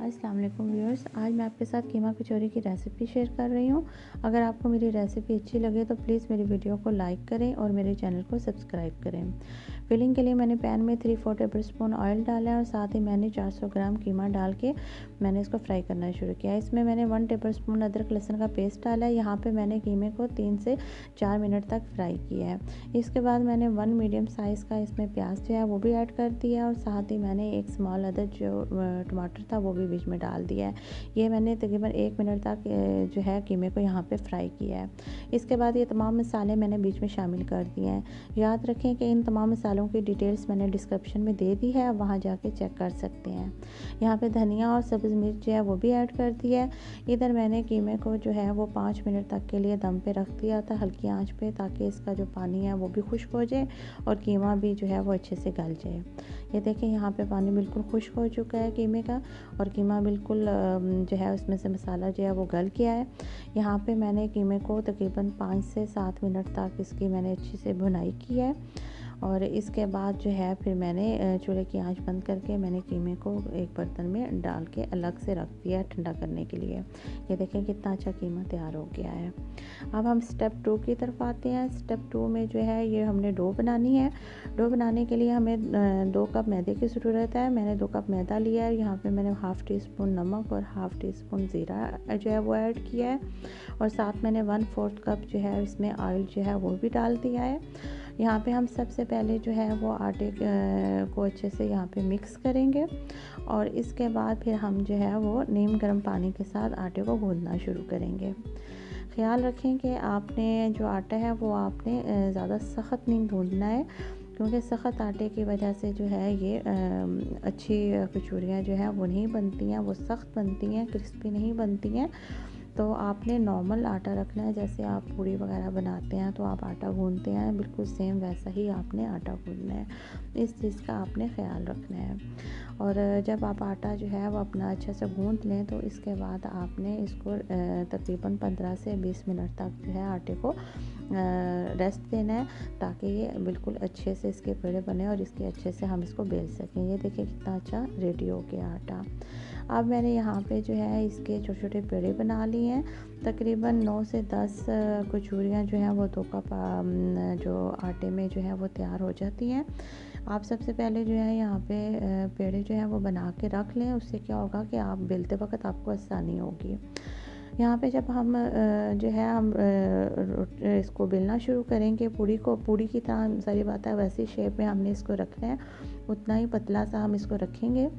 अस्सलाम वालेकुम व्यूअर्स, आज मैं आपके साथ कीमा कचौरी की रेसिपी शेयर कर रही हूँ। अगर आपको मेरी रेसिपी अच्छी लगे तो प्लीज़ मेरी वीडियो को लाइक करें और मेरे चैनल को सब्सक्राइब करें। फिलिंग के लिए मैंने पैन में 3/4 टेबल स्पून ऑयल डाला है और साथ ही मैंने 400 ग्राम कीमा डाल के मैंने इसको फ्राई करना शुरू किया। इसमें मैंने 1 टेबल स्पून अदरक लहसुन का पेस्ट डाला है। यहाँ पर मैंने कीमे को 3 से 4 मिनट तक फ्राई किया है। इसके बाद मैंने 1 मीडियम साइज़ का इसमें प्याज जो है वो भी ऐड कर दिया और साथ ही मैंने एक स्मॉल अदर जो टमाटर था वो भी बीच में डाल दिया है। ये मैंने तकरीबन 1 मिनट तक जो है कीमे को यहाँ पे फ्राई किया है। इसके बाद ये तमाम मसाले मैंने बीच में शामिल कर दिए हैं। याद रखें कि इन तमाम मसालों की डिटेल्स मैंने डिस्क्रिप्शन में दे दी है, आप वहाँ जाके चेक कर सकते हैं। यहाँ पे धनिया और सब्ज़ मिर्च जो है वो भी ऐड कर दी है। इधर मैंने कीमे को जो है वो 5 मिनट तक के लिए दम पे रख दिया था हल्की आंच पे, ताकि इसका जो पानी है वो भी खुश्क हो जाए और कीमा भी जो है वो अच्छे से गल जाए। ये देखें यहाँ पे पानी बिल्कुल खुश्क हो चुका है कीमे का और कीमा बिल्कुल जो है उसमें से मसाला जो है वो गल गया है। यहाँ पे मैंने कीमे को तकरीबन 5 से 7 मिनट तक इसकी मैंने अच्छी से भुनाई की है और इसके बाद जो है फिर मैंने चूल्हे की आंच बंद करके मैंने कीमे को एक बर्तन में डाल के अलग से रख दिया ठंडा करने के लिए। ये देखें कितना अच्छा कीमा तैयार हो गया है। अब हम स्टेप 2 की तरफ आते हैं। स्टेप 2 में जो है ये हमने डो बनानी है। डो बनाने के लिए हमें 2 कप मैदे की ज़रूरत है। मैंने 2 कप मैदा लिया है। यहाँ पे मैंने हाफ़ टी स्पून नमक और हाफ़ टी स्पून ज़ीरा जो है वो ऐड किया है और साथ मैंने 1/4 कप जो है इसमें ऑयल जो है वो भी डाल दिया है। यहाँ पे हम सबसे पहले जो है वो आटे को अच्छे से यहाँ पे मिक्स करेंगे और इसके बाद फिर हम जो है वो नीम गर्म पानी के साथ आटे को गूंदना शुरू करेंगे। ख्याल रखें कि आपने जो आटा है वो आपने ज़्यादा सख्त नहीं गूंदना है, क्योंकि सख्त आटे की वजह से जो है ये अच्छी कचौरियाँ जो हैं वो नहीं बनती हैं, वो सख्त बनती हैं, क्रिस्पी नहीं बनती हैं। तो आपने नॉर्मल आटा रखना है, जैसे आप पूड़ी वगैरह बनाते हैं तो आप आटा गूंदते हैं, बिल्कुल सेम वैसा ही आपने आटा गूंदना है। इस चीज़ का आपने ख़्याल रखना है। और जब आप आटा जो है वो अपना अच्छे से गूंद लें तो इसके बाद आपने इसको तकरीबन 15 से 20 मिनट तक जो है आटे को रेस्ट देना है, ताकि ये बिल्कुल अच्छे से इसके पेड़े बने और इसके अच्छे से हम इसको बेल सकें। ये देखिए कितना अच्छा रेडी हो गया आटा। अब मैंने यहाँ पे जो है इसके छोटे छोटे पेड़े बना लिए हैं। तकरीबन 9 से 10 कचौरियाँ जो हैं वो 2 कप जो आटे में जो है वो तैयार हो जाती हैं। आप सबसे पहले जो है यहाँ पे पेड़े जो है वो बना के रख लें, उससे क्या होगा कि आप बेलते वक्त आपको आसानी होगी। यहाँ पे जब हम जो है हम इसको बेलना शुरू करेंगे, पूड़ी की तरह सारी बात है वैसी शेप में हमने इसको रखना है, उतना ही पतला सा हम इसको रखेंगे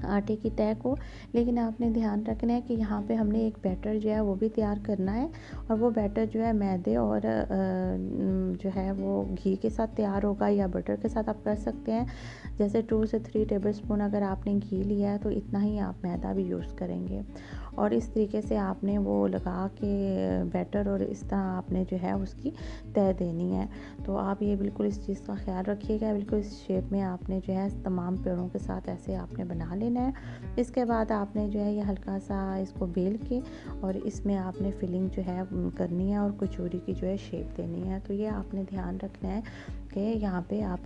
आटे की तह को। लेकिन आपने ध्यान रखना है कि यहाँ पे हमने एक बैटर जो है वो भी तैयार करना है और वो बैटर जो है मैदे और जो है वो घी के साथ तैयार होगा या बटर के साथ आप कर सकते हैं। जैसे 2 से 3 टेबल स्पून अगर आपने घी लिया है तो इतना ही आप मैदा भी यूज़ करेंगे और इस तरीके से आपने वो लगा के बैटर और इस तरह आपने जो है उसकी तह देनी है। तो आप ये बिल्कुल इस चीज़ का ख्याल रखिएगा, बिल्कुल इस शेप में आपने जो है तमाम पेड़ों के साथ ऐसे आपने बना लेना है। इसके बाद आपने जो है ये हल्का सा इसको बेल के और इसमें आपने फिलिंग जो है करनी है और कचौरी की जो है शेप देनी है। तो ये आपने ध्यान रखना है कि यहाँ पे आप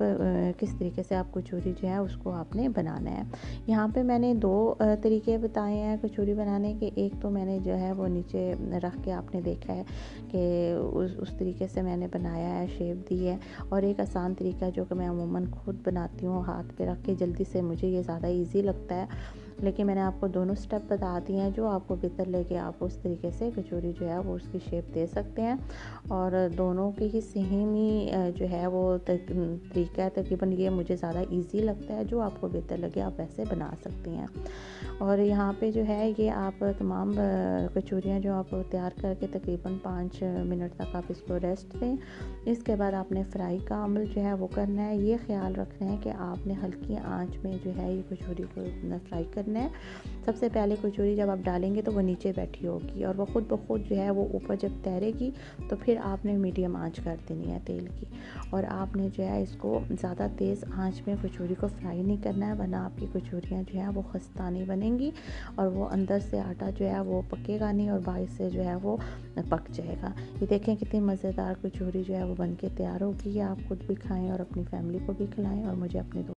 किस तरीके से आप कचौरी जो है उसको आपने बनाना है। यहाँ पे मैंने 2 तरीके बताए हैं कचौरी बनाने के। एक तो मैंने जो है वो नीचे रख के आपने देखा है कि उस तरीके से मैंने बनाया है, शेप दी है, और एक आसान तरीका जो कि मैं अमूमन खुद बनाती हूँ हाथ पे रख के, जल्दी से, मुझे ये ज़्यादा ईजी लगता है। लेकिन मैंने आपको दोनों स्टेप बता दिए हैं, जो आपको बेहतर लगे आप उस तरीके से कचौरी जो है वो उसकी शेप दे सकते हैं। और दोनों की ही सेम ही जो है वो तरीका है, तकरीबन ये मुझे ज़्यादा इजी लगता है। जो आपको बेहतर लगे आप वैसे बना सकती हैं। और यहाँ पे जो है ये आप तमाम कचौरियाँ जो आप तैयार करके तकरीबन 5 मिनट तक आप इसको रेस्ट दें। इसके बाद आपने फ्राई का अमल जो है वो करना है। ये ख्याल रखना है कि आपने हल्की आंच में जो है ये कचौरी को फ्राई करना है। सबसे पहले कचौरी जब आप डालेंगे तो वो नीचे बैठी होगी और वो खुद ब खुद जो है वो ऊपर जब तैरेगी तो फिर आपने मीडियम आंच कर देनी है तेल की, और आपने जो है इसको ज़्यादा तेज़ आंच में कचौरी को फ्राई नहीं करना है, वरना आपकी कचौरियाँ जो है वो खस्ता नहीं बनेंगी और वो अंदर से आटा जो है वो पकेगा नहीं और बाहर से जो है वो पक जाएगा। ये देखें कितनी मज़ेदार कचौरी जो है वो बन के तैयार होगी। आप खुद भी खाएँ और अपनी फैमिली को भी खिलाएँ और मुझे अपने